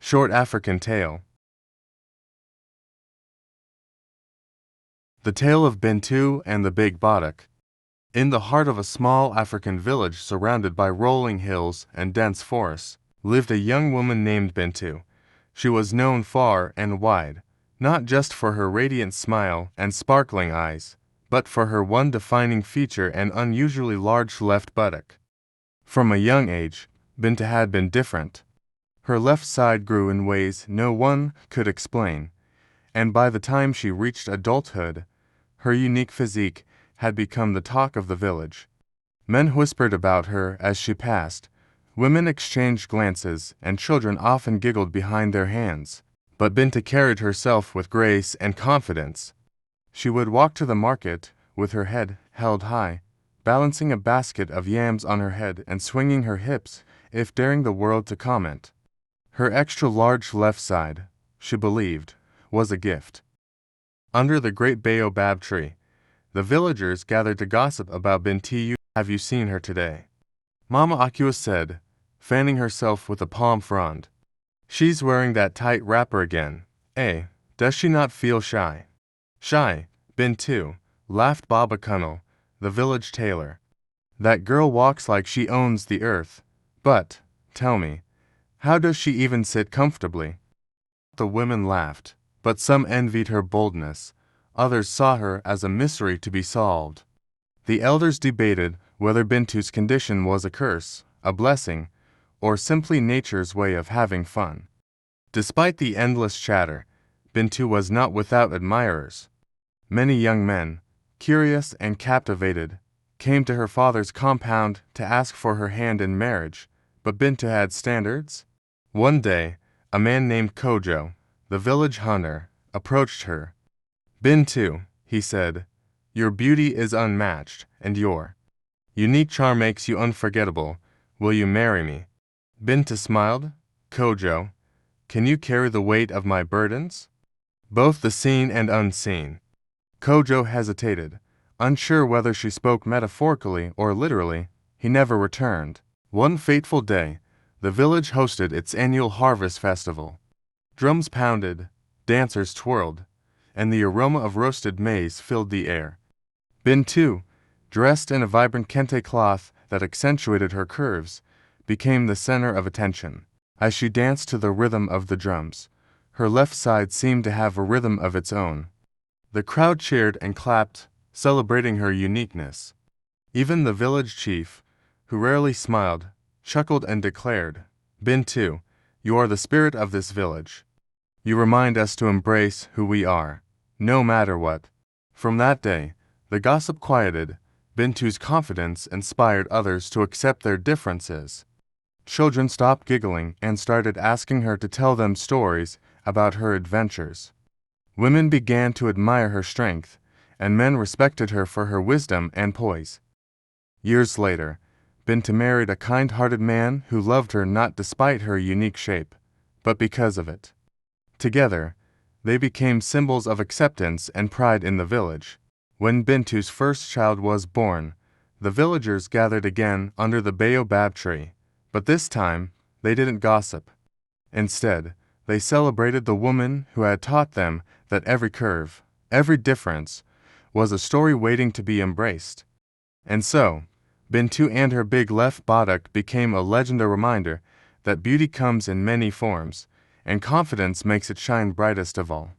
Short African Tale. The Tale of BINTU and the Big Buttock. In the heart of a small African village surrounded by rolling hills and dense forests, lived a young woman named BINTU. She was known far and wide, not just for her radiant smile and sparkling eyes, but for her one defining feature, an unusually large left buttock. From a young age, BINTU had been different. Her left side grew in ways no one could explain, and by the time she reached adulthood, her unique physique had become the talk of the village. Men whispered about her as she passed, women exchanged glances, and children often giggled behind their hands. But BINTU carried herself with grace and confidence. She would walk to the market with her head held high, balancing a basket of yams on her head and swinging her hips if daring the world to comment. Her extra-large left side, she believed, was a gift. Under the great baobab tree, the villagers gathered to gossip about BINTU. "Have you seen her today?" Mama Akua said, fanning herself with a palm frond. "She's wearing that tight wrapper again. Eh, does she not feel shy?" "Shy, BINTU," laughed Baba Kunnel, the village tailor. "That girl walks like she owns the earth. But, tell me, how does she even sit comfortably?" The women laughed, but some envied her boldness. Others saw her as a mystery to be solved. The elders debated whether BINTU's condition was a curse, a blessing, or simply nature's way of having fun. Despite the endless chatter, BINTU was not without admirers. Many young men, curious and captivated, came to her father's compound to ask for her hand in marriage, but BINTU had standards. One day, a man named Kojo, the village hunter, approached her. "BINTU," he said, "your beauty is unmatched, and your unique charm makes you unforgettable. Will you marry me?" BINTU smiled. "Kojo, can you carry the weight of my burdens?" Both the seen and unseen. Kojo hesitated, unsure whether she spoke metaphorically or literally. He never returned. One fateful day, the village hosted its annual harvest festival. Drums pounded, dancers twirled, and the aroma of roasted maize filled the air. BINTU, dressed in a vibrant kente cloth that accentuated her curves, became the center of attention. As she danced to the rhythm of the drums, her left side seemed to have a rhythm of its own. The crowd cheered and clapped, celebrating her uniqueness. Even the village chief, who rarely smiled, chuckled and declared, "BINTU, you are the spirit of this village. You remind us to embrace who we are, no matter what." From that day, the gossip quieted. BINTU's confidence inspired others to accept their differences. Children stopped giggling and started asking her to tell them stories about her adventures. Women began to admire her strength, and men respected her for her wisdom and poise. Years later, BINTU married a kind-hearted man who loved her not despite her unique shape, but because of it. Together, they became symbols of acceptance and pride in the village. When BINTU's first child was born, the villagers gathered again under the baobab tree, but this time they didn't gossip. Instead, they celebrated the woman who had taught them that every curve, every difference, was a story waiting to be embraced. And so, BINTU and her big left buttock became a legendary reminder that beauty comes in many forms, and confidence makes it shine brightest of all.